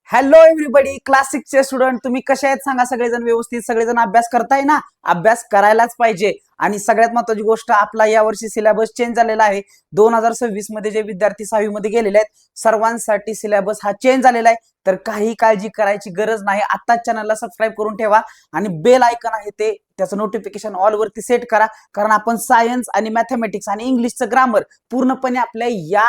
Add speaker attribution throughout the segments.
Speaker 1: Hello everybody, class 6चे student तुम्ही कसे आहेत सांगा. सगळेजण व्यवस्थित, सगळेजण अभ्यास करताय ना? अभ्यास करायलाच पाहिजे. आणि सगळ्यात महत्त्वाची गोष्ट, आपला यावर्षी सिलेबस चेंज झालेला आहे. 2026 मध्ये जे विद्यार्थी 6वी मध्ये गेलेले आहेत सर्वांसाठी सिलेबस हा चेंज झालेला आहे. तर काही काळजी करायची गरज नाही. आत्ताच चॅनलला सबस्क्राईब करून ठेवा आणि बेल आयकॉन आहे ते त्याचं नोटिफिकेशन ऑल वरती सेट करा. कारण आपण सायन्स आणि मॅथमॅटिक्स आणि इंग्लिशचं ग्रामर पूर्णपणे आपल्या या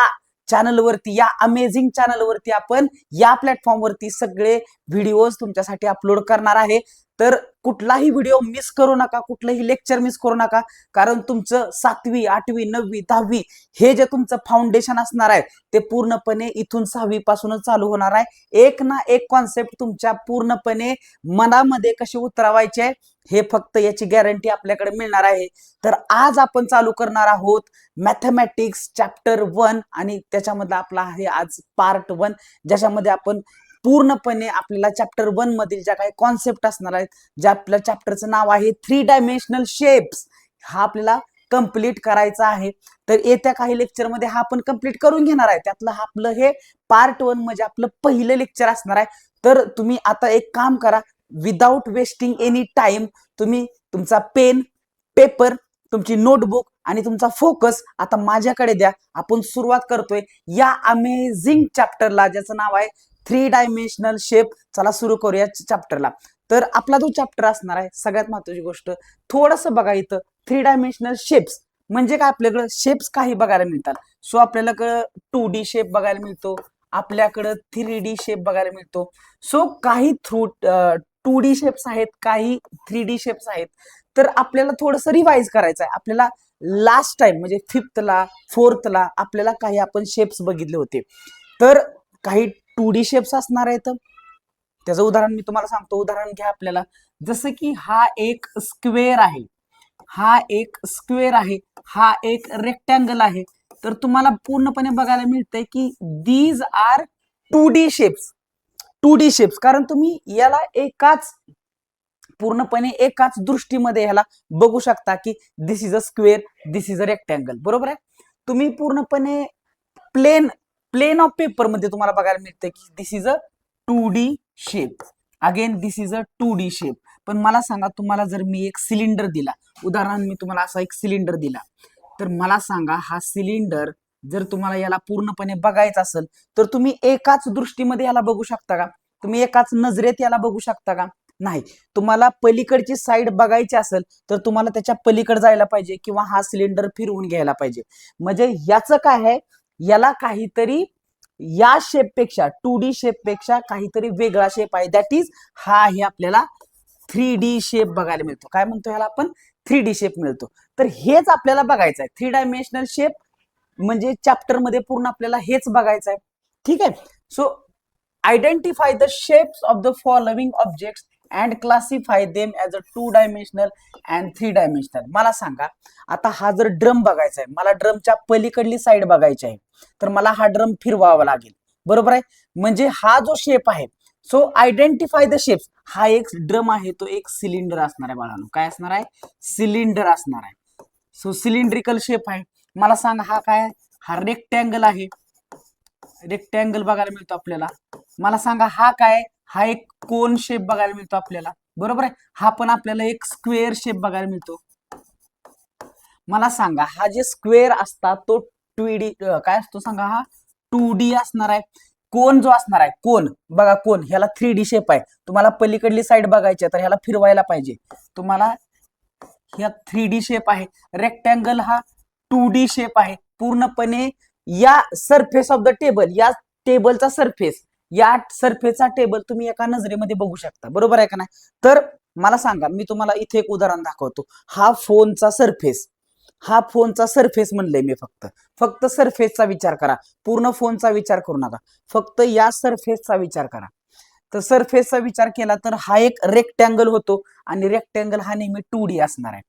Speaker 1: चॅनलवरती, या अमेझिंग चॅनलवरती आपण या प्लॅटफॉर्मवरती सगळे व्हिडिओज तुमच्यासाठी अपलोड करणार आहे. तर कुठलाही व्हिडिओ मिस करू नका, कुठलंही लेक्चर मिस करू नका. कारण तुमचं 7वी, 8वी, 9वी, 10वी हे जे तुमचं फाउंडेशन असणार आहे ते पूर्णपणे इथून 6वी पासूनच चालू होणार आहे. एक ना एक कॉन्सेप्ट तुमच्या पूर्णपणे मनामध्ये कशी उतरवायचे हे फक्त याची गॅरंटी आपल्याकडे मिळणार आहे. तर आज आपण चालू करणार आहोत मॅथमॅटिक्स चॅप्टर 1 आणि त्याच्यामधला आपला आहे आज पार्ट 1, ज्याच्यामध्ये आपण पूर्णपणे आपल्याला चॅप्टर 1 मधील ज्या काही कॉन्सेप्ट असणार आहेत, ज्या आपल्या चॅप्टरचं नाव आहे 3 डायमेन्शनल शेप्स, हा आपल्याला कंप्लीट करायचा आहे. तर येत्या काही लेक्चरमध्ये हा आपण कंप्लीट करून घेणार आहे. त्यातलं आपलं हे पार्ट 1 म्हणजे आपलं पहिलं लेक्चर असणार आहे. तर तुम्ही आता एक काम करा, विदाउट वेस्टिंग एनी टाइम तुम्ही तुमचा पेन, पेपर, तुमची नोटबुक आणि तुमचा फोकस आता माझ्याकडे द्या. आपण सुरुवात करतोय या अमेझिंग चॅप्टरला, ज्याचं नाव आहे 3 डायमेन्शनल शेप. चला सुरू करूया चॅप्टरला. तर आपला जो चॅप्टर असणार आहे, सगळ्यात महत्त्वाची गोष्ट थोडस बघा इथं. 3 डायमेन्शनल शेप्स म्हणजे काय? आपल्याकडे शेप्स काही बघायला मिळतात. सो आपल्याला 2D शेप बघायला मिळतो, आपल्याकडं 3D शेप बघायला मिळतो. सो काही 2D शेप्स आहेत, काही 3D शेप्स आहेत. तर आपल्याला थोडस रिवाइज करायचं आहे. आपल्याला लास्ट टाइम म्हणजे 5thला 4thला आपल्याला काही आपण शेप्स बघितले होते. तर काही 2D शेप्स असणार आहेत. त्याचं उदाहरण मी तुम्हाला सांगतो. उदाहरण घ्या आपल्याला, जसं की हा एक स्क्वेअर आहे, हा एक स्क्वेअर आहे, हा एक रेक्टँगल आहे. तर तुम्हाला पूर्णपणे बघायला मिळतंय की these R 2D shapes. 2D shapes कारण तुम्ही याला पूर्णपणे एकाच दृष्टीमध्ये ह्याला बघू शकता की this is a square, this is a rectangle. बरोबर आहे? तुम्ही पूर्णपणे प्लेन प्लेन ऑफ पेपर मध्ये तुम्हाला बघायला मिळतं की this is a 2D shape. Again this is a 2D shape. पण मला सांगा, तुम्हाला जर मी एक सिलेंडर दिला, उदाहरण मी तुम्हाला असा एक सिलेंडर दिला, तर मला सांगा हा सिलेंडर जर तुम्हाला याला पूर्णपणे बघायचं असेल तर तुम्ही एकाच दृष्टीमध्ये याला बघू शकता का? तुम्ही एकाच नजरेत याला बघू शकता का? नाही. तुम्हाला पलीकडची साईड बघायची असेल तर तुम्हाला त्याच्या पलीकडे जायला पाहिजे किंवा हा सिलेंडर फिरवून घ्यायला पाहिजे. म्हणजे याचं काय आहे, याला काहीतरी या शेपपेक्षा 2D शेपपेक्षा काहीतरी वेगळा शेप आहे. दॅट इज हा आहे आपल्याला 3D शेप बघायला मिळतो. काय म्हणतो ह्याला आपण? 3D शेप मिळतो. तर हेच आपल्याला बघायचं आहे. 3 डायमेन्शनल शेप म्हणजे चॅप्टर मध्ये पूर्ण आपल्याला हेच बघायचं आहे. ठीक आहे. So identify the shapes of the following objects and classify them as a 2 dimensional and 3 dimensional. मला सांगा, आता हा जर ड्रम बघायचा आहे, मला ड्रमच्या पलीकडली साईड बघायची आहे, तर मला हा ड्रम फिरवावा लागेल. बरोबर आहे? म्हणजे हा जो शेप आहे, सो आयडेंटिफाय द शेप्स. हा एक ड्रम आहे, तो एक सिलेंडर असणार आहे बाळांनो. काय असणार आहे? सिलेंडर असणार आहे. सो सिलेंड्रिकल शेप आहे. मला सांगा हा काय? हा रेक्टँगल आहे. रेक्टँगल बघायला मिळतो आपल्याला. मला सांगा हा काय? हा एक कोन शेप बघायला मिळतो आपल्याला. बरोबर आहे? हा पण आपल्याला एक स्क्वेअर शेप बघायला मिळतो. मला सांगा हा जे स्क्वेअर असतात तो 2D काय असतो सांगा? हा 2D असणार आहे. कोन जो असणार आहे, कोन बघा, कोन ह्याला 3D शेप आहे. तुम्हाला पलीकडली साईड बघायची आहे तर ह्याला फिरवायला पाहिजे. तुम्हाला ह्या 3D शेप आहे. रेक्टँगल हा 2D शेप आहे. पूर्णपणे या सरफेस ऑफ द टेबल, या टेबलचा सरफेस, या सरफेसचा टेबल तुम्ही एका नजरेमध्ये बघू शकता. बरोबर आहे का नाही? तर मला सांगा, मी तुम्हाला इथे एक उदाहरण दाखवतो. हा फोनचा सरफेस, हा फोनचा सरफेस म्हणलंय मी. फक्त सरफेसचा विचार करा. पूर्ण फोनचा विचार करू नका. फक्त या सरफेसचा विचार करा. तर सरफेसचा विचार केला तर हा एक रेक्टँगल होतो आणि रेक्टँगल हा नेहमी 2D असणार आहे.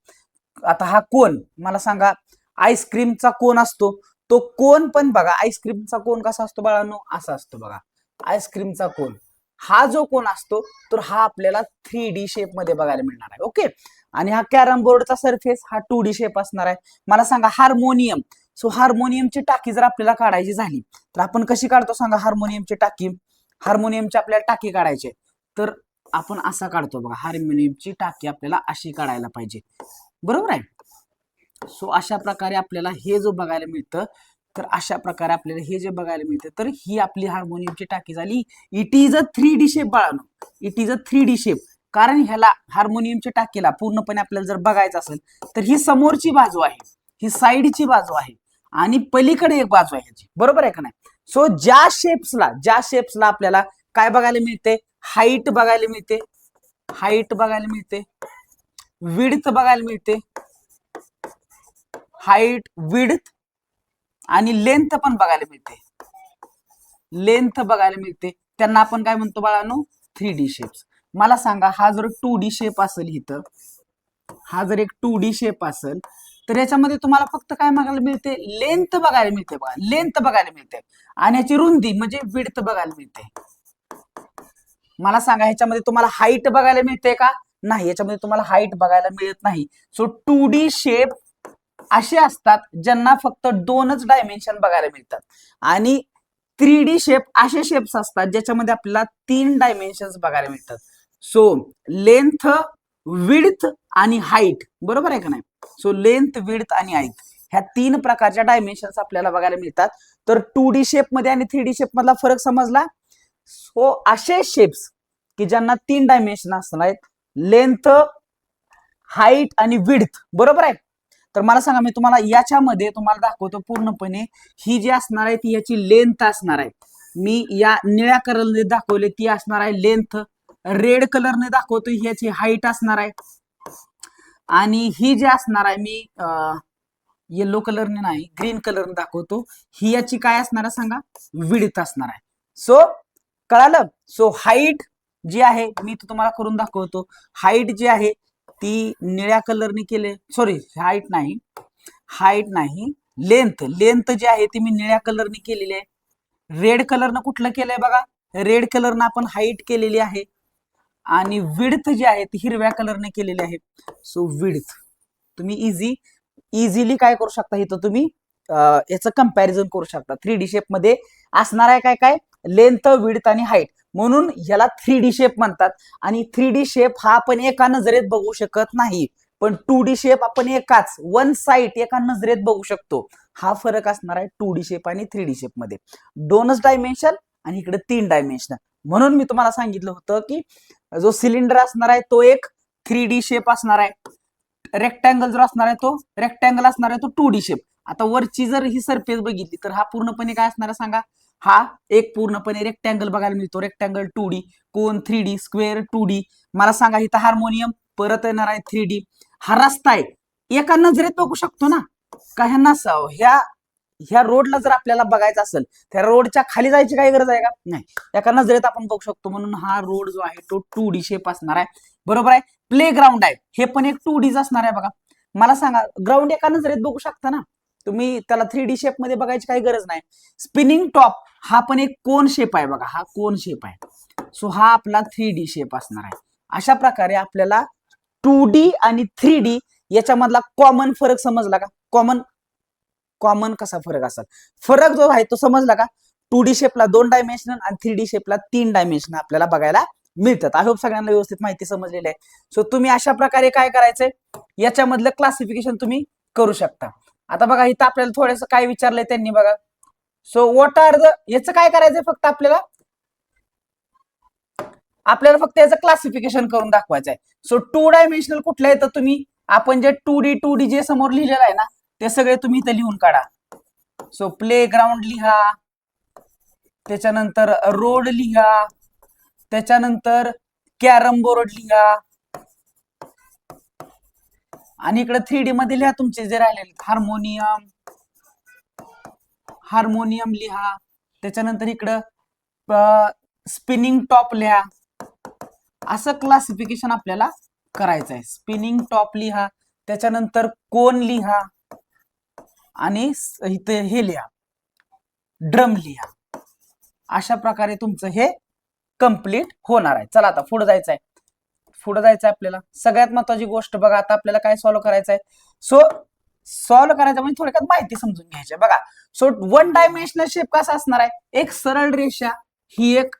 Speaker 1: आता हा कोन, मला सांगा, आईस्क्रीमचा कोन असतो, तो कोन पण बघा, आईस्क्रीमचा कोन कसा असतो बाळांनो? असा असतो बघा आईस्क्रीमचा कोन. हा जो कोन असतो तर हा आपल्याला 3D शेप मध्ये बघायला मिळणार आहे. ओके. आणि हा कॅरम बोर्डचा सरफेस हा 2D शेप असणार आहे. मला सांगा हार्मोनियम. सो हार्मोनियमची टाकी जर आपल्याला काढायची झाली तर आपण कशी काढतो सांगा हार्मोनियमची टाकी? हार्मोनियमची आपल्याला टाकी काढायची आहे, तर आपण असा काढतो बघा, हार्मोनियमची टाकी आपल्याला अशी काढायला पाहिजे, बरोबर आहे. सो अशा प्रकारे आपल्याला हे जो बघायला मिळतं, तर अशा प्रकारे आपल्याला हे जे बघायला मिळतं, तर ही आपली हार्मोनियमची टाकी झाली. It is a 3D shape बाळानो, it is a 3D shape. कारण ह्याला हार्मोनियमच्या टाकीला पूर्णपणे आपल्याला जर बघायचं असेल तर ही समोरची बाजू आहे, ही साईडची बाजू आहे आणि पलीकडे एक बाजू आहे ह्याची, बरोबर आहे का नाही. सो ज्या शेप्सला आपल्याला काय बघायला मिळते, हाईट बघायला मिळते, हाईट बघायला मिळते, विड्थ बघायला मिळते, हाईट विड्थ आणि लेंथ पण बघायला मिळते, लेंथ बघायला मिळते, त्यांना आपण काय म्हणतो बाळांनो, 3D शेप्स. मला सांगा, हा जर 2D शेप असेल इथं, हा जर एक 2D शेप असेल, तर याच्यामध्ये तुम्हाला फक्त काय बघायला मिळते, लेंथ बघायला मिळते बघा, लेंथ बघायला मिळते आणि याची रुंदी म्हणजे विड्थ बघायला मिळते. मला सांगा, ह्याच्यामध्ये तुम्हाला हाईट बघायला मिळते का, नाही, याच्यामध्ये तुम्हाला हाईट बघायला मिळत नाही. सो 2D शेप असे असतात ज्यांना फक्त 2च डायमेन्शन बघायला मिळतात आणि 3D शेप असे शेप्स असतात ज्याच्यामध्ये आपल्याला 3 डायमेन्शन्स बघायला मिळतात. सो लेंथ, विड्थ आणि हाईट, बरोबर आहे का नाही. सो लेंथ, विड्थ आणि हाईट ह्या 3 प्रकारच्या डायमेन्शन्स आपल्याला बघायला मिळतात. तर 2D शेप मध्ये आणि 3D शेप मधला फरक समजला. सो असे शेप्स की ज्यांना 3 डायमेन्शन असणार आहेत, लेंथ, हाईट आणि विड्थ, बरोबर आहे. तर मला सांगा, मी तुम्हाला याच्यामध्ये तुम्हाला दाखवतो पूर्णपणे, ही जी असणार आहे ती याची लेंथ असणार आहे. मी या निळ्या कलरने दाखवले ती असणार आहे लेंथ, रेड कलरने दाखवतो ही याची हाईट असणार आहे आणि ही जी असणार आहे मी येलो कलरने नाही ग्रीन कलरने दाखवतो, ही याची काय असणार आहे सांगा, विड्थ असणार आहे. सो कळालं. सो हाईट जी आहे मी तुम्हाला करून दाखवतो, हाईट जी आहे ती निळ्या कलरने केले, सॉरी हाईट नाही, लेंथ, लेंथ जी आहे ती मी निळ्या कलरने केलेली आहे. रेड कलरनं कुठलं केलंय बघा, रेड कलरनं आपण हाईट केलेली आहे आणि विड्थ जी आहे ती हिरव्या कलरने केलेली आहे. सो विड्थ तुम्ही इझिली काय करू शकता, इथं तुम्ही याचं कंपॅरिझन करू शकता. 3D शेप मध्ये असणार आहे काय काय, लेंथ, विड्थ आणि हाईट, म्हणून ह्याला 3D शेप म्हणतात. आणि 3D शेप हा आपण एका नजरेत बघू शकत नाही, पण 2D शेप आपण एकाच वन साइड एका नजरेत बघू शकतो. हा फरक असणार आहे 2D शेप आणि 3D शेप मध्ये, 2च डायमेन्शन आणि इकडे 3 डायमेन्शन. म्हणून मी तुम्हाला सांगितलं होतं की जो सिलेंडर असणार आहे तो एक 3D शेप असणार आहे, रेक्टँगल जो असणार आहे तो रेक्टँगल असणार आहे तो 2D शेप. आता वरची जर ही सरफेस बघितली तर हा पूर्णपणे काय असणार आहे सांगा, हा एक पूर्णपणे रेक्टँगल बघायला मिळतो, रेक्टँगल 2D, कोन 3D, स्क्वेअर 2D. मला सांगा, इथं हार्मोनियम परत येणार आहे 3D. हा रस्ता आहे, एका नजरेत बघू शकतो ना, का ह्यांना ह्या रोडला जर आपल्याला बघायचं असेल, त्या रोडच्या खाली जायची काही गरज आहे का, नाही, एका नजरेत आपण बघू शकतो. म्हणून हा रोड जो आहे तो 2D शेप असणार आहे, बरोबर आहे. प्ले ग्राउंड आहे, हे पण एक 2Dच असणार आहे बघा. मला सांगा, ग्राउंड एका नजरेत बघू शकता ना तुम्ही, त्याला 3D शेप मध्ये बघायची काही गरज नाही. स्पिनिंग टॉप हा पण एक कोन शेप आहे बघा, हा कोन शेप आहे. सो हा आपला 3D शेप असणार आहे. अशा प्रकारे आपल्याला 2D आणि 3D याच्यामधला कॉमन फरक समजला का, कॉमन कसा फरक असेल, फरक जो आहे तो समजला का. 2D शेपला 2 डायमेन्शन आणि 3D शेपला 3 डायमेन्शन आपल्याला बघायला मिळतात. आय होप सगळ्यांना व्यवस्थित माहिती समजलेली आहे. सो तुम्ही अशा प्रकारे काय करायचंय, याच्यामधलं क्लासिफिकेशन तुम्ही करू शकता. आता बघा, इथं आपल्याला थोडंसं काय विचारलंय त्यांनी बघा. सो व्हॉट आर द, याचं काय करायचंय, फक्त आपल्याला फक्त याचं क्लासिफिकेशन करून दाखवायचं आहे. सो 2 डायमेन्शनल कुठलं आहे, तर तुम्ही आपण जे 2D जे समोर लिहिलेलं आहे ना, ते सगळे तुम्ही इथं लिहून काढा. सो प्ले ग्राउंड लिहा, त्याच्यानंतर रोड लिहा, त्याच्यानंतर कॅरम बोर्ड लिहा आणि इकडे 3D मध्ये लिहा तुमचे जे राहिलेले, हार्मोनियम लिहा, त्याच्यानंतर इकडं स्पिनिंग टॉप लिहा. असं क्लासिफिकेशन आपल्याला करायचं आहे. स्पिनिंग टॉप लिहा, त्याच्यानंतर कोन लिहा आणि इथे हे लिहा, ड्रम लिहा. अशा प्रकारे तुमचं हे कंप्लीट होणार आहे. चला आता पुढे जायचं आहे आपल्याला. सगळ्यात महत्वाची गोष्ट बघा, आता आपल्याला काय सॉल्व्ह करायचं आहे. सो सॉल्व्ह करायचं म्हणजे थोडक्यात माहिती समजून घ्यायची बघा. सो 1 डायमेन्शनल शेप कसा असणार आहे, एक सरळ रेषा, ही एक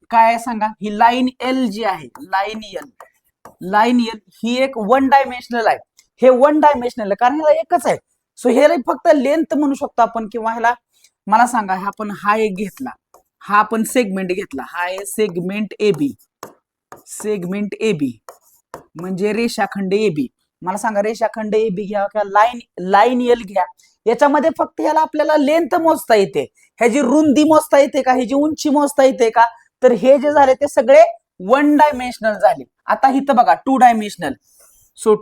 Speaker 1: काय आहे सांगा, ही लाईन एल जी आहे, लाईन एल ही एक वन डायमेन्शनल आहे. हे वन डायमेन्शनल आहे कारण ह्याला एकच आहे. सो ह्याला फक्त लेंथ म्हणू शकतो आपण, किंवा ह्याला मला सांगा, आपण हा एक घेतला, हा आपण सेगमेंट घेतला, हा आहे सेगमेंट ए बी म्हणजे रेषाखंड ए बी. मला सांगा, रेषाखंड ए बी घ्या किंवा लाईन एल घ्या, याच्यामध्ये फक्त ह्याला आपल्याला लेंथ मोजता येते, ह्याची रुंदी मोजता येते का, ह्याची उंची मोजता येते का, तर हे जे झाले ते सगळे वन डायमेन्शनल झाले. आता इथं बघा two dimensional. So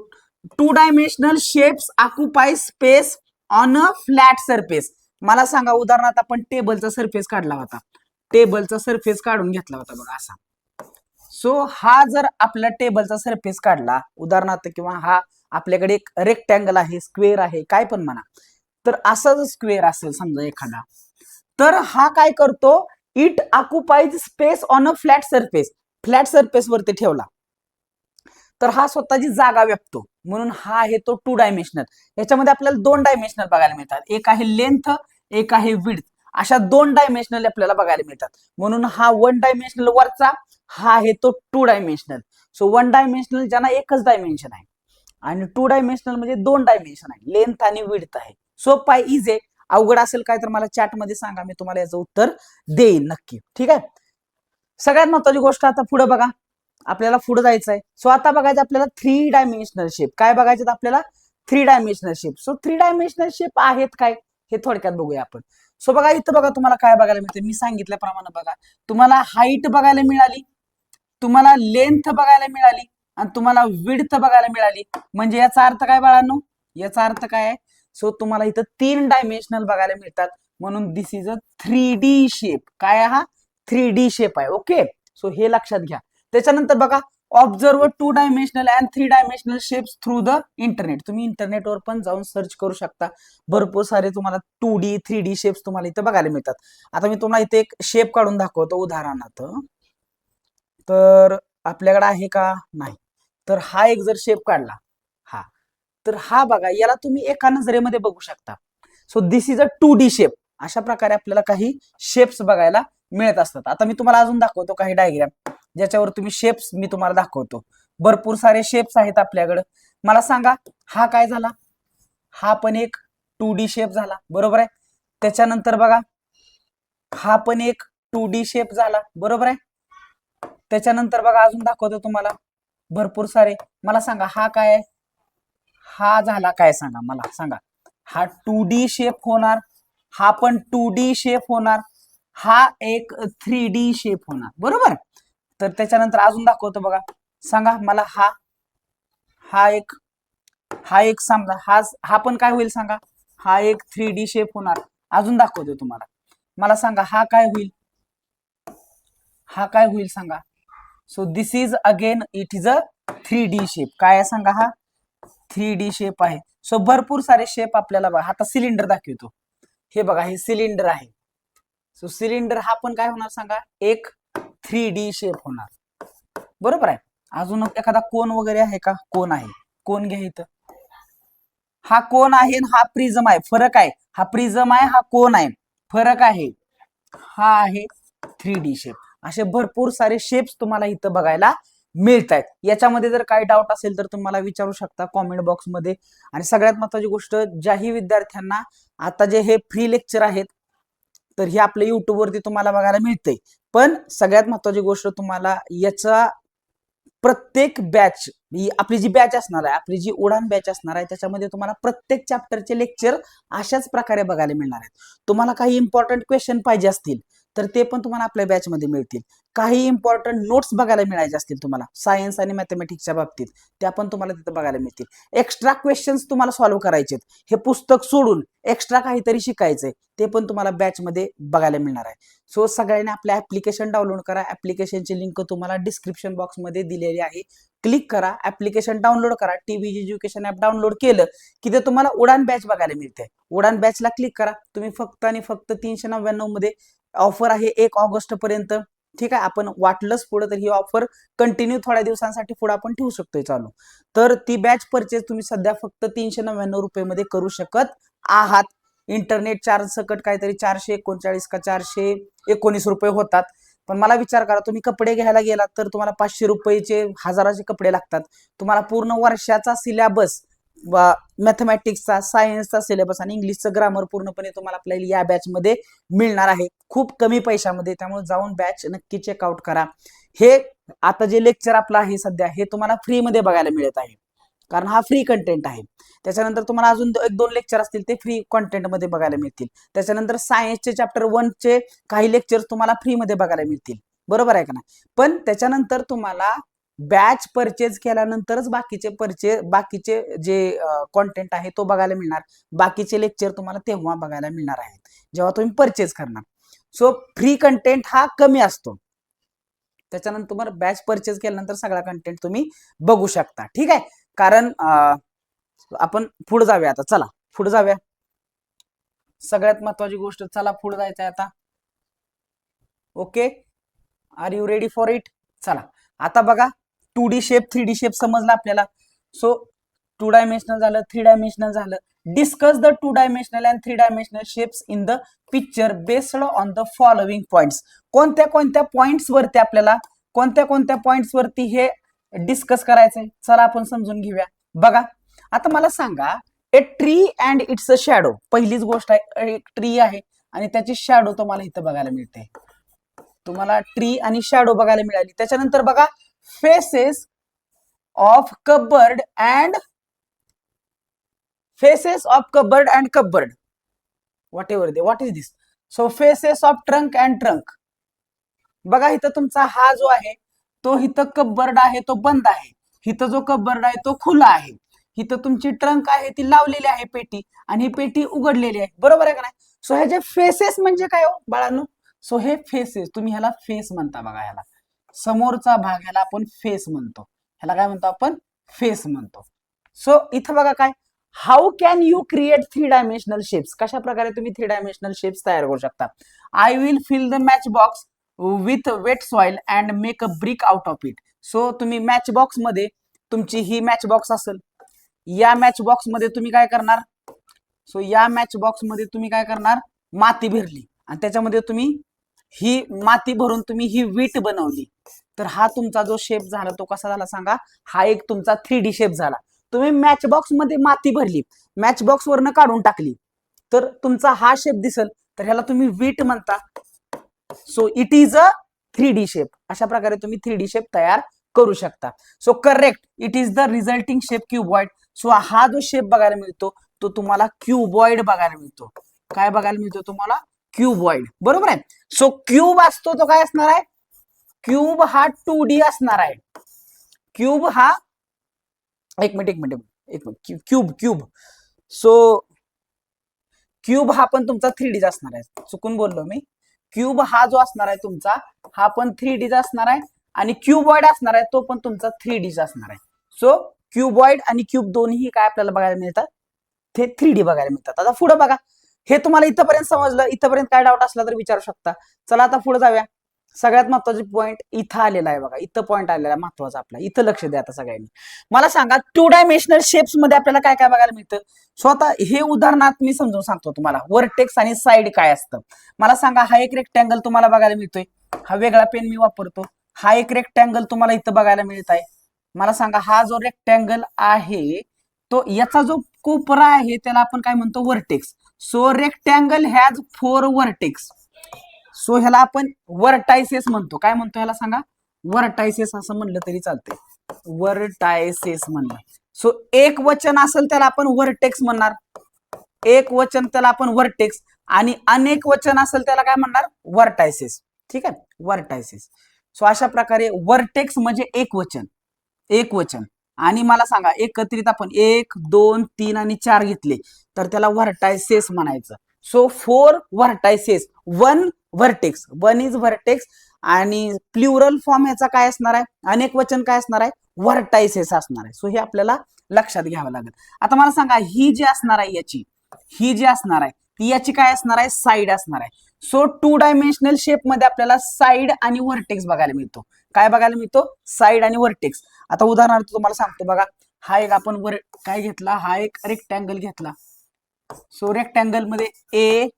Speaker 1: two dimensional shapes occupy space on a flat surface. मला सांगा, उदाहरणार्थ आपण टेबलचा सरफेस काढला होता, टेबलचा सरफेस काढून घेतला होता बघा असा. सो हा जर आपल्या टेबलचा सरफेस काढला उदाहरणार्थ, किंवा हा आपल्याकडे एक रेक्टँगल आहे, स्क्वेअर आहे, काय पण म्हणा, तर असा जर स्क्वेअर असेल समजा एखादा, तर हा काय करतो, it occupies space on a flat surface वरती ठेवला तर हा स्वतःची जागा व्यापतो, म्हणून हा आहे तो टू डायमेन्शनल. याच्यामध्ये आपल्याला दोन डायमेन्शनल बघायला मिळतात, एक आहे लेंथ, एक आहे विड्थ, अशा दोन डायमेन्शनल आपल्याला बघायला मिळतात. म्हणून हा वन डायमेन्शनल वरचा, हा आहे तो two dimensional. So one dimensional ज्यांना एकच डायमेन्शन आहे, आणि टू डायमेन्शनल म्हणजे दोन डायमेन्शन आहे, लेंथ आणि विड्थ आहे. सोपं आहे, इझी आहे. अवघड असेल काय तर मला चॅट मध्ये सांगा, मी तुम्हाला याचं उत्तर देईन नक्की. ठीक आहे. सगळ्यात महत्वाची गोष्ट आता पुढे बघा, आपल्याला पुढे जायचं आहे. सो आता बघायचं आपल्याला थ्री डायमेन्शनल शेप. काय बघायचं आपल्याला, three dimensional shape. So three dimensional shape आहेत काय हे थोडक्यात बघूया आपण. सो बघा इथं बघा तुम्हाला काय बघायला मिळते, मी सांगितल्याप्रमाणे बघा, तुम्हाला हाईट बघायला मिळाली, तुम्हाला लेंथ बघायला मिळाली, आणि तुम्हाला विड्थ बघायला मिळाली. म्हणजे याचा अर्थ काय बाळांनो, याचा अर्थ काय आहे, सो तुम्हाला इथं तीन डायमेन्शनल बघायला मिळतात, म्हणून दिस इज अ 3D शेप. काय हा 3D शेप आहे. ओके, सो हे लक्षात घ्या. त्याच्यानंतर बघा, observe two dimensional and three dimensional shapes through the internet. तुम्ही इंटरनेटवर पण जाऊन सर्च करू शकता, भरपूर सारे तुम्हाला 2D 3D शेप्स तुम्हाला इथे बघायला मिळतात. आता मी तुम्हाला इथे एक शेप काढून दाखवतो उदाहरणार्थ. तर आपल्याकडे आहे का, नाही, तर हा एक जर शेप काढला, हा, तर हा बघा, याला तुम्ही एका नजरेमध्ये बघू शकता. So this is a 2D shape. अशा प्रकारे आपल्याला काही शेप्स बघायला मिळत असतात. आता मी तुम्हाला अजून दाखवतो काही डायग्राम, ज्याच्यावर तुम्ही शेप्स मी तुम्हाला दाखवतो. भरपूर सारे शेप्स आहेत आपल्याकडे. मला सांगा, हा काय झाला, हा पण एक 2D शेप झाला, बरोबर आहे. त्याच्यानंतर बघा, हा पण एक 2D शेप झाला, बरोबर आहे. त्याच्यानंतर बघा, अजून दाखवतो तुम्हाला भरपूर सारे. मला सांगा, हा काय आहे, हा झाला काय, सांगा मला सांगा. हा 2D शेप होणार, हा पण 2D शेप होणार, हा एक 3D शेप होणार, बरोबर. तर त्याच्यानंतर अजून दाखवतो बघा, सांगा मला, हा एक समजा, हा पण काय होईल सांगा, हा एक 3D शेप होणार. अजून दाखवतो तुम्हाला, मला सांगा, हा काय होईल, हा काय होईल सांगा. So this is again it is a 3D shape. काय आहे सांगा, हा 3D शेप आहे. सो भरपूर सारे शेप आपल्याला बघा. आता सिलेंडर दाखवतो, हे बघा, हे सिलेंडर आहे. सो सिलेंडर हा पण काय होणार सांगा, एक 3D शेप होणार, बरोबर आहे. अजून एखादा कोन वगैरे आहे का, कोन आहे, कोन घ्या इथं. हा कोन आहे, हा प्रिझम आहे, फरक आहे. हा प्रिझम आहे, हा कोन आहे, फरक आहे. हा आहे 3D शेप. असे भरपूर सारे शेप्स तुम्हाला इथं बघायला मिळत आहेत. याच्यामध्ये जर काही डाऊट असेल तर तुम्हाला विचारू शकता कॉमेंट बॉक्स मध्ये. आणि सगळ्यात महत्त्वाची गोष्ट, ज्याही विद्यार्थ्यांना आता जे हे फ्री लेक्चर आहेत, तर हे आपल्या युट्यूब वरती तुम्हाला बघायला मिळते. पण सगळ्यात महत्त्वाची गोष्ट, तुम्हाला याचा प्रत्येक बॅच, आपली जी बॅच असणार आहे, आपली जी उडान बॅच असणार आहे, त्याच्यामध्ये तुम्हाला प्रत्येक चॅप्टरचे लेक्चर अशाच प्रकारे बघायला मिळणार आहेत. तुम्हाला काही इम्पॉर्टंट क्वेश्चन पाहिजे असतील तर ते पण तुम्हाला आपल्या बॅच मध्ये मिळतील. काही इम्पॉर्टंट नोट्स बघायला मिळायचे असतील तुम्हाला सायन्स आणि मॅथमॅटिक्सच्या बाबतीत, त्या पण तुम्हाला तिथे बघायला मिळतील. एक्स्ट्रा क्वेश्चन्स तुम्हाला सॉल्व्ह करायचे, हे पुस्तक सोडून एक्स्ट्रा काहीतरी शिकायचंय, ते पण तुम्हाला बॅच मध्ये बघायला मिळणार आहे. सो सगळ्यांनी आपल्या ऍप्लिकेशन डाउनलोड करा. ऍप्लिकेशनची लिंक तुम्हाला डिस्क्रिप्शन बॉक्स मध्ये दिलेली आहे. क्लिक करा, ऍप्लिकेशन डाउनलोड करा. टीव्ही एज्युकेशन ऍप डाउनलोड केलं की ते तुम्हाला उडान बॅच बघायला मिळते. उडान बॅचला क्लिक करा. तुम्ही फक्त आणि फक्त 399 मध्ये ऑफर आहे 1 ऑगस्ट पर्यंत. ठीक आहे, आपण वाटलंच पुढे तर ही ऑफर कंटिन्यू थोड्या दिवसांसाठी पुढे आपण ठेवू शकतोय चालू. तर ती बॅच परचेस तुम्ही सध्या फक्त 399 रुपये मध्ये करू शकत आहात. इंटरनेट चार्ज सकट काहीतरी 439 का 419 रुपये होतात. पण मला विचार करा, तुम्ही कपडे घ्यायला गेलात तर तुम्हाला 500 रुपयेचे, 1000चे कपडे लागतात. तुम्हाला पूर्ण वर्षाचा सिलेबस, मॅथमॅटिक्सचा, सायन्सचा सिलेबस आणि इंग्लिशचं ग्रामर पूर्णपणे तुम्हाला आपल्याला या बॅच मध्ये मिळणार आहे, खूप कमी पैशामध्ये. त्यामुळे जाऊन बॅच नक्की चेकआउट करा. हे आता जे लेक्चर आपलं आहे सध्या, हे तुम्हाला फ्री मध्ये बघायला मिळत आहे, कारण हा फ्री कंटेंट आहे. त्याच्यानंतर तुम्हाला अजून 1-2 लेक्चर असतील ते फ्री कंटेंट मध्ये बघायला मिळतील. त्याच्यानंतर सायन्सचे चॅप्टर 1 चे काही लेक्चर्स तुम्हाला फ्री मध्ये बघायला मिळतील, बरोबर आहे का नाही. पण त्याच्यानंतर तुम्हाला बॅच परचेज केल्यानंतरच बाकीचे जे कॉन्टेंट आहे तो बघायला मिळणार. बाकीचे लेक्चर तुम्हाला तेव्हा बघायला मिळणार आहेत जेव्हा तुम्ही परचेज करणार. सो फ्री कंटेंट हा कमी असतो, त्याच्यानंतर तुम्हाला बॅच परचेज केल्यानंतर सगळा कंटेंट तुम्ही बघू शकता, ठीक आहे. कारण आपण पुढे जाऊया आता, चला पुढे जाऊया. सगळ्यात महत्वाची गोष्ट, चला पुढे जायचं आहे आता. Okay, are you ready for it? चला आता बघा, 2D शेप 3D शेप समजला आपल्याला. सो 2 डायमेन्शनल झालं, 3 डायमेन्शनल झालं. Discuss the 2 dimensional and 3 dimensional shapes in the picture based on the following points. कोणत्या कोणत्या पॉइंट्स वरती आपल्याला, कोणत्या कोणत्या पॉइंट्स वरती हे डिस्कस करायचंय, चला आपण समजून घेऊया. बघा आता मला सांगा, a tree and it's a shadow. पहिलीच गोष्ट आहे, एक ट्री आहे आणि त्याची शॅडो तुम्हाला इथं बघायला मिळते. तुम्हाला ट्री आणि शॅडो बघायला मिळाली. त्याच्यानंतर बघा, faces of cupboard and cupboard, what ever they, what is this. So faces of trunk and trunk. बघा इथं तुमचा हा जो आहे तो इथं कबर्ड आहे तो बंद आहे, इथं जो कबर्ड आहे तो खुला आहे, इथं तुमची ट्रंक आहे ती लावलेली आहे पेटी, आणि ही पेटी उघडलेली आहे, बरोबर आहे का नाही. सो ह्याचे फेसेस म्हणजे काय हो बाळांनो? सो हे फेसेस, तुम्ही ह्याला फेस म्हणता बघा, ह्याला समोरचा भाग, ह्याला आपण फेस म्हणतो. ह्याला काय म्हणतो आपण? फेस म्हणतो. सो इथं बघा काय, how can you create 3 dimensional shapes. कशा प्रकारे तुम्ही 3 डायमेन्शनल शेप्स तयार करू शकता. I will fill the match box with wet soil and make a brick out of it. So तुम्ही मॅच बॉक्स मध्ये, तुमची ही मॅच बॉक्स असेल, या मॅच बॉक्स मध्ये तुम्ही काय करणार, सो या मॅच बॉक्स मध्ये तुम्ही काय करणार, माती भरली आणि त्याच्यामध्ये तुम्ही ही माती भरून तुम्ही ही वीट बनवली. तर हा तुमचा जो शेप झाला तो कसा झाला सांगा, हा एक तुमचा 3D शेप झाला. तुम्ही मॅच बॉक्स मध्ये माती भरली, मॅच बॉक्स वरनं काढून टाकली, तर तुमचा हा शेप दिसल, तर ह्याला तुम्ही वीट म्हणता. So it is a 3D shape. अशा प्रकारे तुम्ही 3D शेप तयार करू शकता. So correct, it is the resulting shape cuboid. So हा जो शेप बघायला मिळतो तो तुम्हाला क्यूबॉइड बघायला मिळतो. काय बघायला मिळतो तुम्हाला? क्यूबॉइड, बरोबर आहे. सो क्यूब असतो तो काय असणार आहे? क्यूब हा 2D असणार आहे. क्यूब हा, एक मिनिट, क्यूब. सो क्यूब हा पण तुमचा 3D असणार आहे, चुकून बोललो मी. क्यूब हा जो असणार आहे तुमचा, हा पण 3D असणार आहे, आणि क्यूबॉइड असणार आहे तो पण तुमचा 3D असणार आहे. सो क्यूबॉइड आणि क्यूब दोन्ही काय आपल्याला बघायला मिळतात, ते 3D बघायला मिळतात. आता पुढे बघा, हे तुम्हाला इथपर्यंत समजलं, इथपर्यंत काय डाऊट असला तर विचारू शकता. चला आता पुढे जाऊया. सगळ्यात महत्वाचे पॉईंट इथं आलेला आहे बघा, इथं पॉईंट आलेला आहे महत्वाचा आपला, इथं लक्ष द्या आता सगळ्यांनी. मला सांगा 2 डायमेन्शनल शेप्स मध्ये आपल्याला काय काय बघायला मिळतं. स्वतः हे उदाहरणात मी समजून सांगतो तुम्हाला, वर्टेक्स आणि साइड काय असतं. मला सांगा, हा एक रेक्टँगल तुम्हाला बघायला मिळतोय, हा वेगळा पेन मी वापरतो. हा एक रेक्टँगल तुम्हाला इथं बघायला मिळत आहे. मला सांगा, हा जो रेक्टँगल आहे तो, याचा जो कोपरा आहे त्याला आपण काय म्हणतो? Vertex. So rectangle has 4 vertex. So ह्याला आपण वर्टायसेस म्हणतो. काय म्हणतो ह्याला सांगा? वर्टायसेस असं म्हणलं तरी चालतंय, वर्टायसेस म्हणलं. सो एक वचन असेल त्याला आपण वर्टेक्स म्हणणार, एक वचन त्याला आपण वर्टेक्स, आणि अनेक वचन असेल त्याला काय म्हणणार? वर्टायसेस. ठीक आहे, वर्टायसेस. सो अशा प्रकारे वर्टेक्स म्हणजे एक वचन, आणि मला सांगा एकत्रित आपण 1, 2, 3 आणि 4 घेतले तर त्याला वर्टायसेस म्हणायचं. So 4 vertices, 1 vertex, 1 is vertex, आणि प्लुरल फॉर्म याचा काय असणार आहे? अनेक वचन काय असणार आहे? वर्टायसेस असणार आहे. सो हे आपल्याला लक्षात घ्यावं लागेल. आता मला सांगा, ही जी असणार आहे ही जी असणार आहे ती याची काय असणार आहे? साइड असणार आहे. सो 2 डायमेन्शनल शेप मध्ये आपल्याला साइड आणि वर्टेक्स बघायला मिळतो. काय बघायला मिळतो? साइड आणि वर्टेक्स. आता उदाहरणार्थ तुम्हाला सांगतो बघा, हा एक आपण काय घेतला, हा एक रेक्टँगल घेतला. सो रेक्टँगल मध्ये A,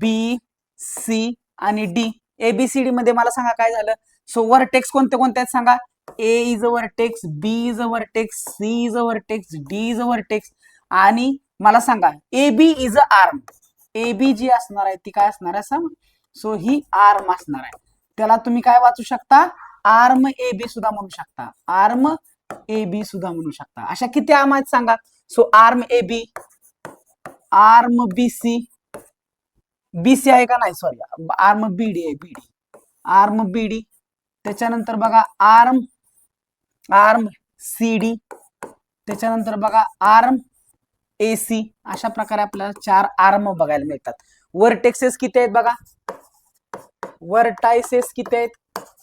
Speaker 1: B, C आणि D ABCD मध्ये मला सांगा काय झालं. सो वर्टेक्स कोणते कोणते आहेत सांगा. A is a vertex, B is a vertex, C is a vertex, D is a vertex आणि मला सांगा AB is a arm. AB जी असणार आहे ती काय असणार आहे सांग. सो ही आर्म असणार आहे. त्याला तुम्ही काय वाचू शकता, आर्म AB सुद्धा म्हणू शकता. आर्म AB सुद्धा म्हणू शकता. अशा किती आर्म आहेत सांगा. So arm AB, arm BC, BC आहे का नाही सॉरी, आर्म BD आहे, BD, आर्म BD. त्याच्यानंतर बघा आर्म आर्म CD, त्याच्यानंतर बघा आर्म AC. अशा प्रकारे आपल्याला 4 आर्म बघायला मिळतात. वर्टेक्सेस किती आहेत बघा, वर्टायसेस किती आहेत,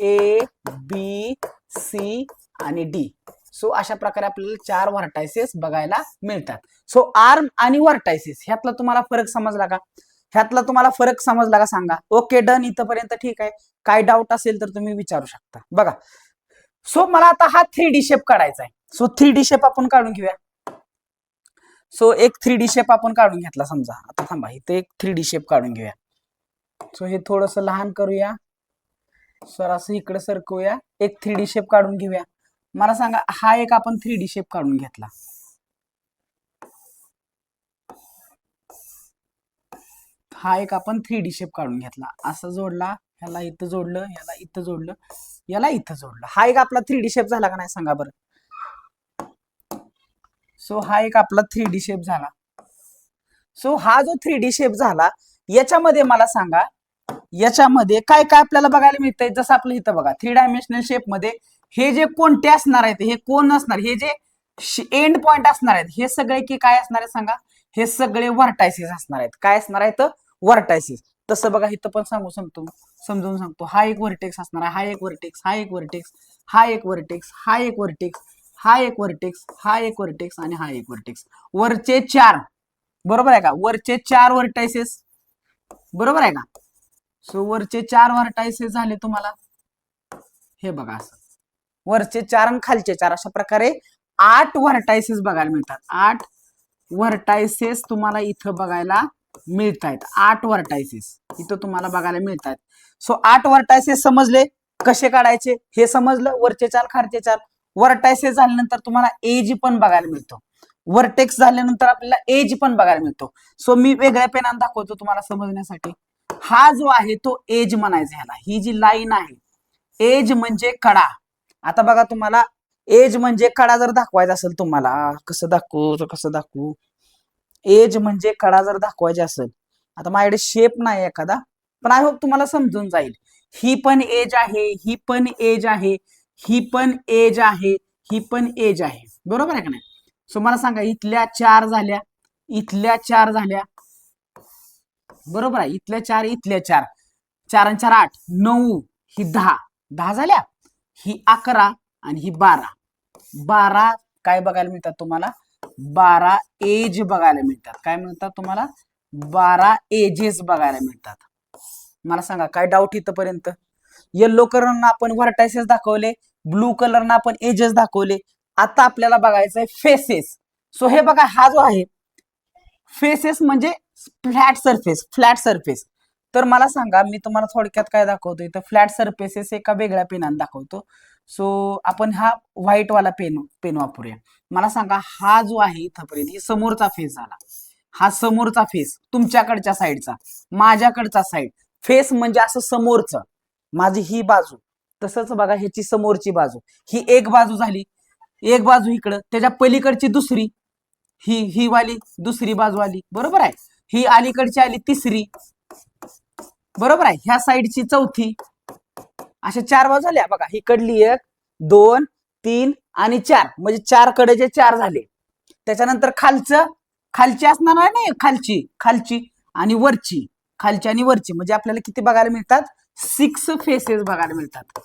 Speaker 1: A B C आणि D. सो अशा प्रकारे आपल्याला 4 वर्टायसेस बघायला मिळतात. सो आर्म आणि वर्टायसेस ह्यातला तुम्हाला फरक समजला का, ह्यातला तुम्हाला फरक समजला का सांगा. ओके डन, इथपर्यंत ठीक आहे. काय डाऊट असेल तर तुम्ही विचारू शकता. बघा सो मला आता हा 3D शेप काढायचा आहे. सो 3D शेप आपण काढून घेऊया. सो एक 3D शेप आपण काढून घेतला समजा. आता थांबा, इथे एक 3D शेप काढून घेऊया. सो हे थोडस लहान करूया, सर असं इकडे सरकवूया, एक 3D शेप काढून घेऊया. मला सांगा हा एक आपण 3D शेप काढून घेतला. हा एक आपण 3D शेप काढून घेतला, असं जोडला, ह्याला इथं जोडलं, ह्याला इथं जोडलं, याला इथं जोडलं. हा एक आपला 3D शेप झाला का नाही सांगा बरं. सो हा एक आपला 3D शेप झाला. सो हा जो 3D शेप झाला याच्यामध्ये मला सांगा, याच्यामध्ये काय काय आपल्याला बघायला मिळतंय. जसं आपलं इथं बघा 3 डायमेन्शनल शेप मध्ये हे जे कोणते असणार आहेत, हे कोण असणार, हे जे एंड पॉइंट असणार आहेत, हे सगळे की काय असणार आहे सांगा, हे सगळे वर्टायसेस असणार आहेत. काय असणार आहेत, वर्टायसेस. तसं बघा इथं पण समजून सांगतो. हा एक वर्टेक्स असणार आहे, हा एक वर्टेक्स, हा एक वर्टेक्स, हा एक वर्टेक्स, हा एक वर्टेक्स, हा एक वर्टेक्स, हा एक वर्टेक्स आणि हा एक वर्टेक्स. वरचे 4, बरोबर आहे का, वरचे 4 वर्टायसेस, बरोबर आहे का. सो वरचे 4 वर्टायसेस झाले तुम्हाला, हे बघा असं वरचे 4 आणि खालचे 4, अशा प्रकारे 8 वर्टायसेस बघायला मिळतात. 8 वर्टायसेस तुम्हाला इथं बघायला मिळत आहेत. 8 वर्टायसेस इथं तुम्हाला बघायला मिळत आहेत. सो 8 वर्टायसेस समजले कसे काढायचे हे समजलं. वरचे 4 खालचे 4 वर्टायसेस झाल्यानंतर तुम्हाला एज पण बघायला मिळतो. वर्टेक्स झाल्यानंतर आपल्याला एज पण बघायला मिळतो. सो मी वेगळ्या पेनाने दाखवतो तुम्हाला समजण्यासाठी. हा जो आहे तो एज म्हणायचा ह्याला. ही जी लाईन आहे एज म्हणजे कडा. आता बघा तुम्हाला एज म्हणजे कडा जर दाखवायचा असेल तुम्हाला, कसं दाखवू एज म्हणजे कडा जर दाखवायची असेल, आता माझ्याकडे शेप नाही एखादा, पण आय होप तुम्हाला समजून जाईल. ही पण एज आहे, ही पण एज आहे, ही पण एज आहे, ही पण एज आहे, बरोबर आहे का नाही. सो मला सांगा इथल्या 4 झाल्या, इथल्या 4 झाल्या, बरोबर आहे, इथल्या 4, इथल्या 4, 4 आणि 4 8, 9, ही 10, 10 झाल्या, ही 11 आणि ही 12, 12 काय बघायला मिळतात तुम्हाला, 12 एज बघायला मिळतात. काय म्हणतात तुम्हाला, 12 एजेस बघायला मिळतात. मला सांगा काय डाऊट इथपर्यंत. येलो कलरनं आपण वर्टायसेस दाखवले, ब्लू कलरनं आपण एजेस दाखवले. आता आपल्याला बघायचंय फेसेस. सो हे बघा हा जो आहे फेसेस म्हणजे फ्लॅट सरफेस, फ्लॅट सरफेस. तर मला सांगा मी तुम्हाला थोडक्यात काय दाखवतो इथं, फ्लॅट सरफेसेस एका वेगळ्या पेनाने दाखवतो. सो आपण हा व्हाईट वाला पेन वापरूया. मला सांगा हा जो आहे इथपर्यंत ही समोरचा फेस झाला, हा समोरचा फेस तुमच्याकडच्या साईडचा, माझ्याकडचा साईड. फेस म्हणजे असं समोरचं, माझी ही बाजू, तसंच बघा ह्याची समोरची बाजू, ही एक बाजू झाली, एक बाजू इकडं, त्याच्या पलीकडची दुसरी, ही वाली दुसरी बाजू आली, बरोबर आहे. ही अलीकडची आली तिसरी, बरोबर आहे. ह्या साईडची चौथी, अशा 4 बाजू झाल्या बघा. ही कडली 1 2 3 आणि 4, म्हणजे 4 कडेचे 4 झाले. त्याच्यानंतर खालची असणार नाही, खालची आणि वरची, खालची आणि वरची, म्हणजे आपल्याला किती बघायला मिळतात, 6 फेसेस बघायला मिळतात.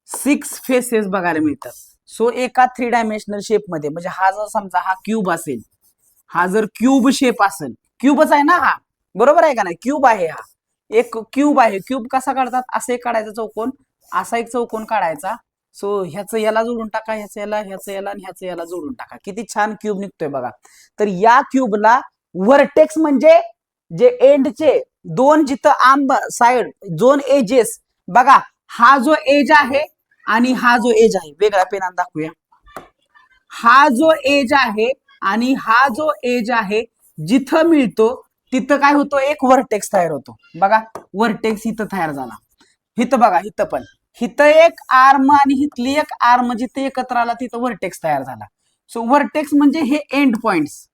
Speaker 1: 6 फेसेस बघायला मिळतात. सो एका 3 डायमेन्शनल शेप मध्ये, म्हणजे हा जर समजा हा क्यूब असेल, हा जर क्यूब शेप असेल, क्यूबच आहे ना हा, बरोबर आहे का नाही, क्यूब आहे हा, एक क्यूब आहे. क्यूब कसा काढतात, असं एक काढायचा चौकोन, असा एक चौकोन काढायचा. सो ह्याचं याला जोडून टाका, ह्याचं याला आणि ह्याचं याला जोडून टाका, किती छान क्यूब निघतोय बघा. तर या क्यूबला वर्टेक्स म्हणजे जे एंडचे दोन जिथं आंब साइड दोन एजेस बघा, हा जो एज आहे आणि हा जो एज आहे, वेगळ्या पेनाने दाखवूया. हा जो एज आहे आणि हा जो एज आहे, जिथं मिळतो तिथं काय होतो, एक वर्टेक्स तयार होतो. बघा वर्टेक्स इथं तयार झाला. इथं बघा, इथं पण इथं एक आर्म आणि इथली एक आर्म जिथे एकत्र आला तिथं वर्टेक्स तयार झाला. सो वर्टेक्स म्हणजे हे एंड पॉइंट्स,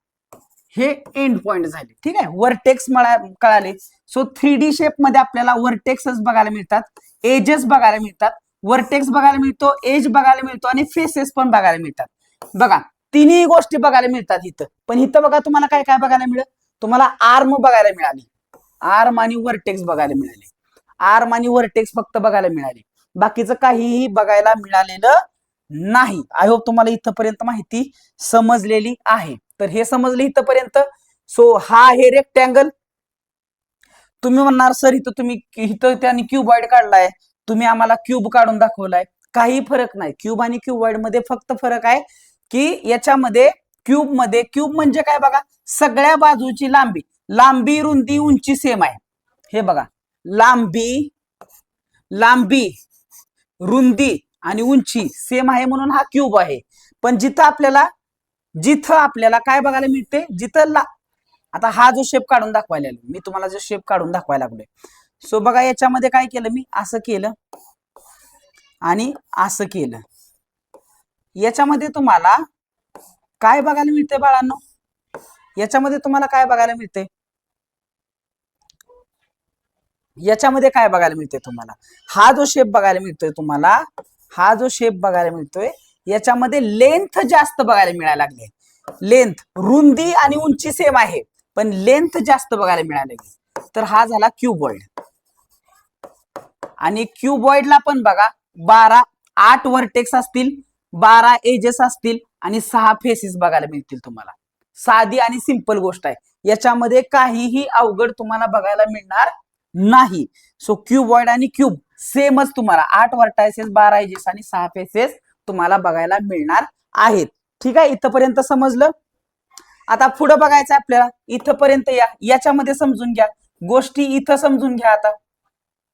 Speaker 1: हे एंड पॉइंट झाले. ठीक आहे, वर्टेक्स मला कळाले. सो 3D शेप मध्ये आपल्याला वर्टेक्सच बघायला मिळतात, एजेस बघायला मिळतात, वर्टेक्स बघायला मिळतो, एज बघायला मिळतो आणि फेसेस पण बघायला मिळतात. बघा तिन्ही गोष्टी बघायला मिळतात इथं. पण इथं बघा तुम्हाला काय काय बघायला मिळेल, तुम्हाला आर्म बघायला मिळाली, आर्म आणि वर्टेक्स बघायला मिळाले, आर्म आणि वर्टेक्स फक्त बघायला मिळाले, बाकीचं काहीही बघायला मिळालेलं नाही. आय होप तुम्हाला इथपर्यंत माहिती समजलेली आहे. तर हे समजले इथपर्यंत. सो हा आहे रेक्टँगल. तुम्ही म्हणणार सर इथं तुम्ही इथं त्याने क्यूबॉइड काढलाय, तुम्ही आम्हाला क्यूब काढून दाखवलाय. काही फरक नाही, क्यूब आणि क्यूबॉइड मध्ये फक्त फरक आहे की याच्यामध्ये क्यूब म्हणजे काय बघा, सगळ्या बाजूची लांबी, लांबी रुंदी उंची सेम आहे. हे बघा, लांबी लांबी रुंदी आणि उंची सेम आहे म्हणून हा क्यूब आहे. पण जिथं आपल्याला काय बघायला मिळते, जिथं आता हा जो शेप काढून दाखवायला मी तुम्हाला जो शेप काढून दाखवायला लागलोय. सो बघा याच्यामध्ये काय केलं मी, असं केलं आणि असं केलं. याच्यामध्ये तुम्हाला काय बघायला मिळते बाळांनो, याच्यामध्ये तुम्हाला काय बघायला मिळते, याच्यामध्ये काय बघायला मिळते तुम्हाला, हा जो शेप बघायला मिळतोय तुम्हाला, हा जो शेप बघायला मिळतोय याच्यामध्ये लेंथ जास्त बघायला मिळायला लागले. लेंथ, रुंदी आणि उंची सेम आहे पण लेंथ जास्त बघायला मिळाली. तर हा झाला क्यूबॉइड. आणि क्यूबॉइडला पण बघा 8 वर्टेक्स असतील, 12 एजेस असतील आणि 6 फेसेस बघायला मिळतील तुम्हाला. साधी आणि सिंपल गोष्ट आहे, याच्यामध्ये काहीही अवघड तुम्हाला बघायला मिळणार नाही. सो क्यूबॉइड आणि क्यूब सेमच तुम्हाला 8 वर्टायसेस, 12 एजेस आणि 6 फेसेस तुम्हाला बघायला मिळणार आहेत. ठीक आहे, इथपर्यंत समजलं. आता पुढे बघायचं आपल्याला, इथपर्यंत या, याच्यामध्ये समजून घ्या गोष्टी, इथं समजून घ्या आता.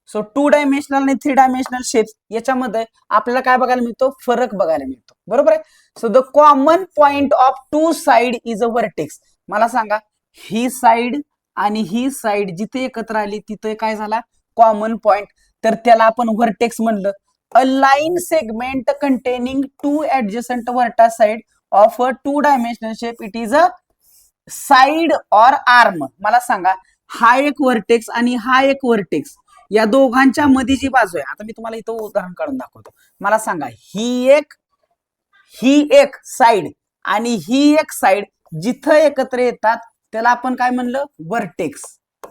Speaker 1: सो 2 डायमेन्शनल आणि 3 डायमेन्शनल शेप्स याच्यामध्ये आपल्याला काय बघायला मिळतो, फरक बघायला मिळतो. बरोबर आहे. So the common point of 2 side is a vertex. मला सांगा, ही साइड आणि ही साइड जिथे एकत्र आली तिथे काय झाला, कॉमन पॉइंट. तर त्याला आपण वर्टेक्स म्हणलं. A line segment containing 2 adjacent vertex side of a 2 dimensional shape, it is a side or arm. मला सांगा, हा एक वर्टेक्स आणि हा एक वर्टेक्स, या दोघांच्या मध्ये जी बाजू आहे, आता मी तुम्हाला इथं उदाहरण काढून दाखवतो. मला सांगा, ही एक साइड आणि ही एक साइड जिथं एकत्र येतात त्याला आपण काय म्हणलं, वर्टेक्स.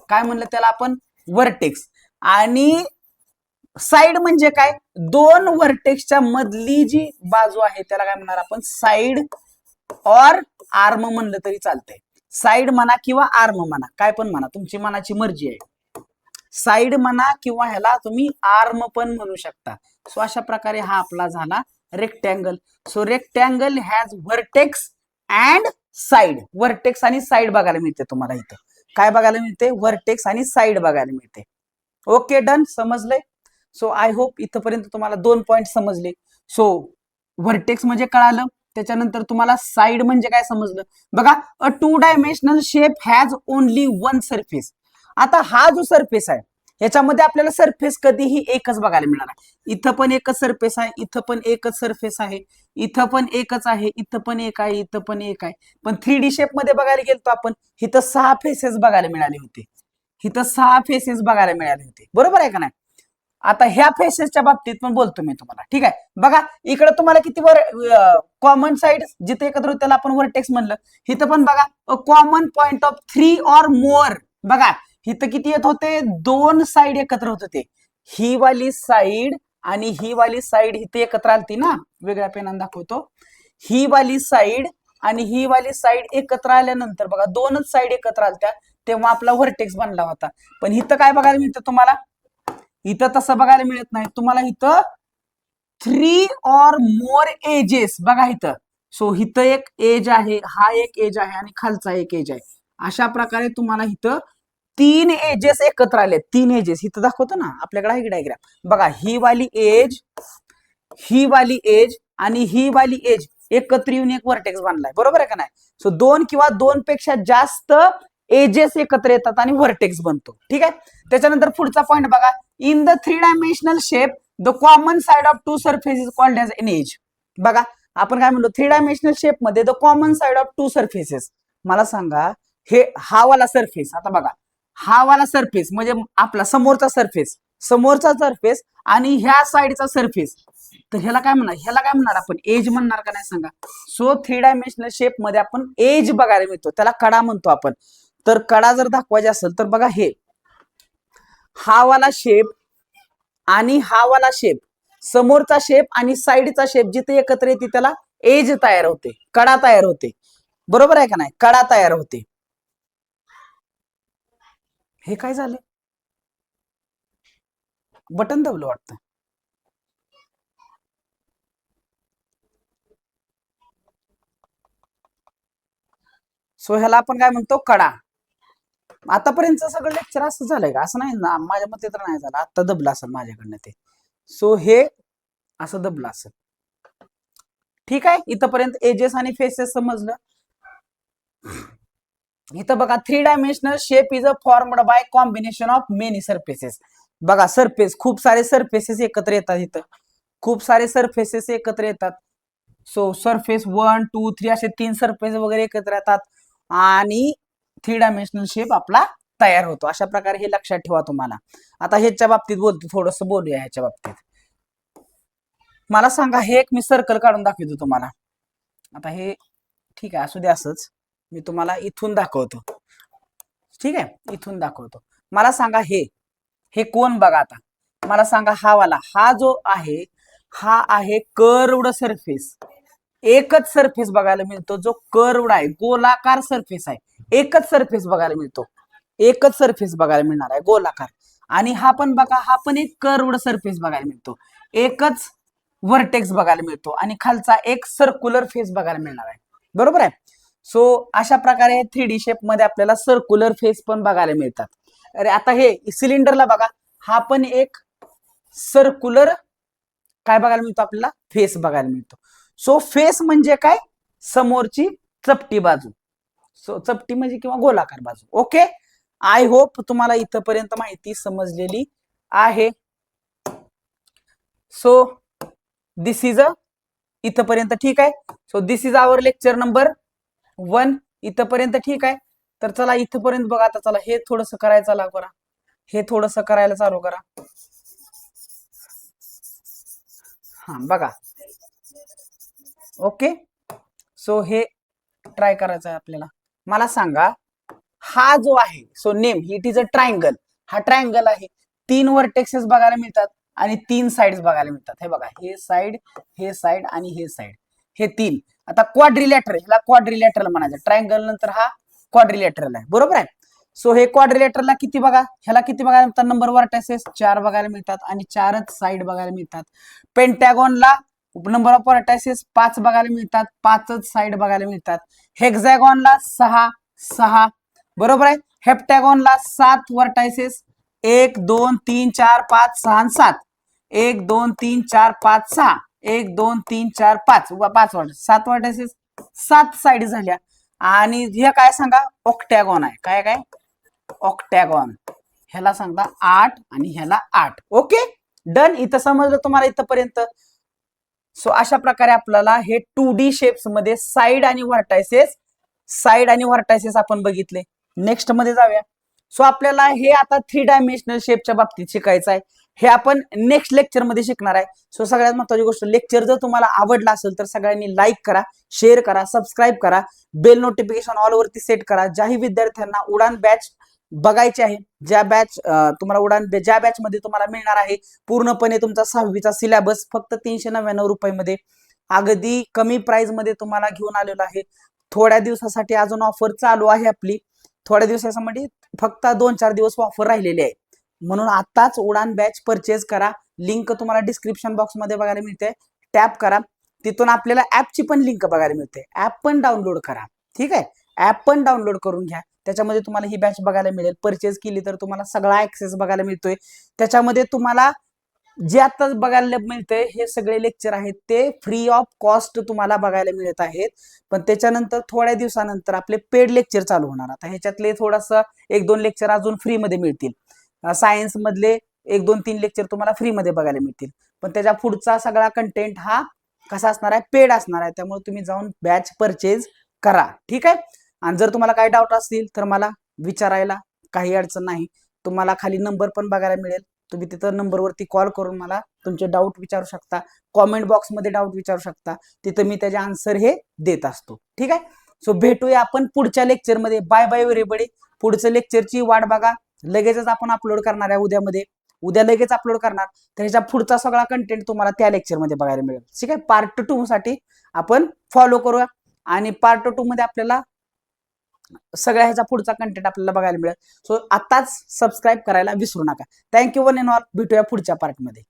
Speaker 1: काय म्हणलं त्याला आपण, वर्टेक्स. आणि साइड म्हणजे काय, 2 वर्टेक्सच्या मधली जी बाजू आहे त्याला काय म्हणणार आपण, साइड और आर्म म्हणलं तरी चालतंय. साइड म्हणा किंवा आर्म म्हणा, काय पण म्हणा, तुमची मनाची मर्जी आहे. साइड म्हणा किंवा ह्याला तुम्ही आर्म पण म्हणू शकता. सो अशा प्रकारे हा आपला झाला rectangle. So rectangle has vertex and side. Vertex आणि साइड बघायला मिळते तुम्हाला इथं. काय बघायला मिळते, वर्टेक्स आणि साइड बघायला मिळते. ओके, डन, समजलंय. सो आय होप इथपर्यंत तुम्हाला 2 पॉइंट समजले. सो वर्टेक्स म्हणजे कळालं, त्याच्यानंतर तुम्हाला साइड म्हणजे काय समजलं. बघा, अ 2 dimensional shape has only 1 surface. आता हा जो सरफेस आहे याच्यामध्ये आपल्याला सरफेस कधीही एकच बघायला मिळणार आहे. इथं पण एकच सरफेस आहे, इथं पण एकच सरफेस आहे, इथं पण एकच आहे, इथं पण एक आहे, इथं पण एक आहे. पण 3D शेप मध्ये बघायला गेलो आपण, इथं 6 फेसेस बघायला मिळाले होते, इथं 6 फेसेस बघायला मिळाले होते. बरोबर आहे का नाही. आता ह्या फेसेसच्या बाबतीत पण बोलतो मी तुम्हाला. ठीक आहे, बघा इकडे तुम्हाला किती कॉमन साइड जिथे एकत्र त्याला आपण वर्टेक्स म्हणलं. इथं पण बघा, कॉमन पॉइंट ऑफ 3 और मोर. बघा इथं किती येत होते, 2 साइड एकत्र होत होते. ही वाली साइड आणि ही वाली साइड इथे एकत्र आलती ना, वेगळ्या पेनाने दाखवतो. ही वाली साइड आणि ही वाली साइड एकत्र आल्यानंतर बघा 2च साइड एकत्र आलत्या, तेव्हा आपला वर्टेक्स बनला होता. पण इथं काय बघायला मिळतं तुम्हाला, इथं तसं बघायला मिळत नाही तुम्हाला. इथं 3 और मोर एजेस बघा इथं. सो इथं एक एज आहे, हा एक एज आहे आणि खालचा एक एज आहे. अशा प्रकारे तुम्हाला इथं तीन एजेस एकत्र आले, तीन एजेस इथं दाखवतो ना आपल्याकडे आहे डायग्राम बघा, ही वाली एज आणि ही वाली एज एकत्र येऊन एक व्हर्टेक्स बनलाय, बरोबर आहे का नाही? सो दोन किंवा दोन पेक्षा जास्त एजेस एकत्र येतात आणि व्हर्टेक्स बनतो, ठीक आहे. त्याच्यानंतर पुढचा पॉइंट बघा, in the 3 dimensional shape the common side of two surface is called edge an edge. बघा आपण काय म्हणतो, 3 डायमेन्शनल शेप मध्ये the common side of two surfaces. मला सांगा हे हा वाला सरफेस, आता बघा हा वाला सरफेस म्हणजे आपला समोरचा सरफेस आणि ह्या साइडचा सरफेस, तर ह्याला काय म्हणणार आपण, एज म्हणणार का नाही सांगा. सो 3 डायमेन्शनल शेप मध्ये आपण एज बघायला मिळतो, त्याला कडा म्हणतो आपण. तर कडा जर दाखवायची असेल तर बघा, हे हा वाला शेप आणि हा वाला शेप, समोरचा शेप आणि साइडचा शेप जिथे एकत्र येते त्याला एज तयार होते, कडा तयार होते, बरोबर आहे का नाही? कडा तयार होते. हे काय झालं, बटन दाबलं वाटतं. सो ह्याला आपण काय म्हणतो, कडा. आतापर्यंत सगळं लेक्चर असं झालंय का? असं नाही ना, माझ्या मते तर नाही झालं, आता दबलं असेल माझ्याकडनं ते. सो हे असं दबलं असेल, ठीक आहे. इथपर्यंत एजेस आणि फेसेस समजलं. इथं बघा, 3 dimensional shape is a formed by combination of many surfaces. बघा सरफेस, खूप सारे सरफेसेस एकत्र येतात, इथं खूप सारे सरफेसेस एकत्र येतात. सो सरफेस 1 2 3 असे 3 सरफेस वगैरे एकत्र येतात आणि 3 डायमेन्शनल शेप आपला तयार होतो. अशा प्रकारे हे लक्षात ठेवा तुम्हाला. आता ह्याच्या बाबतीत बोलतो, थोडस बोलूया ह्याच्या बाबतीत. मला सांगा, हे एक मी सर्कल काढून दाखवतो तुम्हाला. आता हे ठीक आहे, असू दे असंच, मी तुम्हाला इथून दाखवतो, ठीक आहे, इथून दाखवतो. मला सांगा हे कोण बघा, आता मला सांगा, हा जो आहे हा आहे कर्वड सरफेस. एकच सरफेस बघायला मिळतो जो कर्वड आहे, गोलाकार सरफेस आहे. एकच सरफेस बघायला मिळतो, एकच सरफेस बघायला मिळणार आहे गोलाकार. आणि हा पण बघा, हा पण एक कर्वड सरफेस बघायला मिळतो, एकच व्हर्टेक्स बघायला मिळतो आणि खालचा एक सर्क्युलर फेस बघायला मिळणार आहे, बरोबर आहे. सो अशा प्रकारे 3D शेप मध्ये आपल्याला सर्क्युलर फेस पण बघायला मिळतात. अरे आता हे सिलेंडरला बघा, हा पण एक सर्क्युलर काय बघायला मिळतो आपल्याला, फेस बघायला मिळतो. सो फेस म्हणजे काय, समोरची चपटी बाजू, सो चपटी म्हणजे किंवा गोलाकार बाजू. ओके, आय होप तुम्हाला इथपर्यंत माहिती समजलेली आहे. सो दिस इज अ, इथपर्यंत ठीक आहे. So this is our lecture number 1. इथपर्यंत ठीक आहे. तर चला इथपर्यंत बघा, आता चला हे थोडस करायचं चालू करा, हे थोडस करायला चालू करा. हा बघा, ओके. सो हे ट्राय करायचं आहे आपल्याला. मला सांगा, हा जो आहे, so name it is a triangle. हा ट्रायंगल आहे, 3 व्हर्टेक्सेस बघायला मिळतात आणि 3 साइड्स बघायला मिळतात. हे बघा, हे साइड आणि हे साइड, हे 3. आता क्वाड्रिलॅटरल, ह्याला क्वाड्रिलॅटरल म्हणायचं. ट्रायंगल नंतर हा क्वाड्रिलॅटरल आहे, बरोबर आहे. सो हे क्वाड्रिलॅटरलला किती बघा, ह्याला किती बघायला मिळतात, नंबर व्हर्टेक्सेस 4 बघायला मिळतात आणि 4च साइड बघायला मिळतात. पेंटॅगॉनला नंबर ऑफ व्हर्टेक्सेस 5 बघायला मिळतात, 5च साइड बघायला मिळतात. हेक्झॅगॉनला 6 बरोबर आहे. हेप्टॅगॉनला 7 व्हर्टायसेस, 1 2 3 4 5 6 आणि 7, 1 2 3 4 5 6, 1 2 3 4 5 7 व्हर्टायसेस, 7 साइड झाल्या. आणि हे काय सांगा, ऑक्टॅगॉन आहे. काय ऑक्टॅगॉन, ह्याला सांगता 8 आणि ह्याला 8. Okay, done. इथं समजलं तुम्हाला इथपर्यंत. सो अशा प्रकारे आपल्याला हे 2D शेप्स मध्ये साइड आणि व्हर्टायसेस आपण बघितले. नेक्स्ट मध्ये जाऊया. सो आपल्याला हे आता 3 डायमेन्शनल शेपच्या बाबतीत शिकायचं आहे, हे आपण नेक्स्ट लेक्चर मध्ये शिकणार आहे. सो सगळ्यात महत्त्वाची गोष्ट, लेक्चर जर तुम्हाला आवडला असेल तर सगळ्यांनी लाईक करा, शेअर करा, सबस्क्राईब करा, बेल नोटिफिकेशन ऑल वरती सेट करा. ज्याही विद्यार्थ्यांना उडान बॅच बघायची आहे, ज्या बॅच मध्ये तुम्हाला मिळणार आहे पूर्णपणे तुमचा 6वीचा सिलेबस फक्त 399 रुपयामध्ये, अगदी कमी प्राइस मध्ये तुम्हाला घेऊन आलेलो आहे. थोड्या दिवसासाठी अजून ऑफर चालू आहे आपली, थोड्या दिवसासाठी फक्त 2-4 दिवस ऑफर राहिलेली आहे, म्हणून आताच उडान बॅच परचेज करा. लिंक तुम्हाला डिस्क्रिप्शन बॉक्स मध्ये बघायला मिळते, टॅप करा. तिथून आपल्याला ऍपची पण लिंक बघायला मिळते, ऍप पण डाउनलोड करा, ठीक आहे. ऍप पण डाउनलोड करून घ्या. त्याच्यामध्ये तुम्हाला ही बॅच बघायला मिळेल. परचेस केली तर तुम्हाला सगळा ऍक्सेस बघायला मिळतोय. त्याच्यामध्ये तुम्हाला जे आता बघायला मिळतंय हे सगळे लेक्चर आहेत ते फ्री ऑफ कॉस्ट तुम्हाला बघायला मिळत आहेत. पण त्याच्यानंतर थोड्या दिवसानंतर आपले पेड लेक्चर चालू होणार. आता ह्याच्यातले थोडंसं 1-2 लेक्चर अजून फ्रीमध्ये मिळतील. सायन्स मधले 1-2-3 लेक्चर तुम्हाला फ्रीमध्ये बघायला मिळतील. पण त्याच्या पुढचा सगळा कंटेंट हा कसा असणार आहे, पेड असणार आहे. त्यामुळे तुम्ही जाऊन बॅच परचेज करा. ठीक आहे. आणि जर तुम्हाला काही डाऊट असतील तर मला विचारायला काही अडचण नाही. तुम्हाला खाली नंबर पण बघायला मिळेल. तुम्ही तिथं नंबरवरती कॉल करून मला तुमचे डाऊट विचारू शकता. कॉमेंट बॉक्समध्ये डाऊट विचारू शकता. तिथं मी त्याचे आन्सर हे देत असतो. ठीक आहे. सो भेटूया आपण पुढच्या लेक्चरमध्ये. Bye bye everybody. पुढच्या लेक्चरची वाट बघा. लगेचच आपण अपलोड करणार आहे उद्यामध्ये. उद्या लगेच अपलोड करणार. तर ह्याच्या पुढचा सगळा कंटेंट तुम्हाला त्या लेक्चरमध्ये बघायला मिळेल. ठीक आहे. पार्ट 2 साठी आपण फॉलो करूया आणि पार्ट 2 मध्ये आपल्याला सगळ्या ह्याचा पुढचा कंटेंट आपल्याला बघायला मिळेल. सो आताच सबस्क्राईब करायला विसरू नका. Thank you one and all. भेटूया पुढच्या पार्टमध्ये.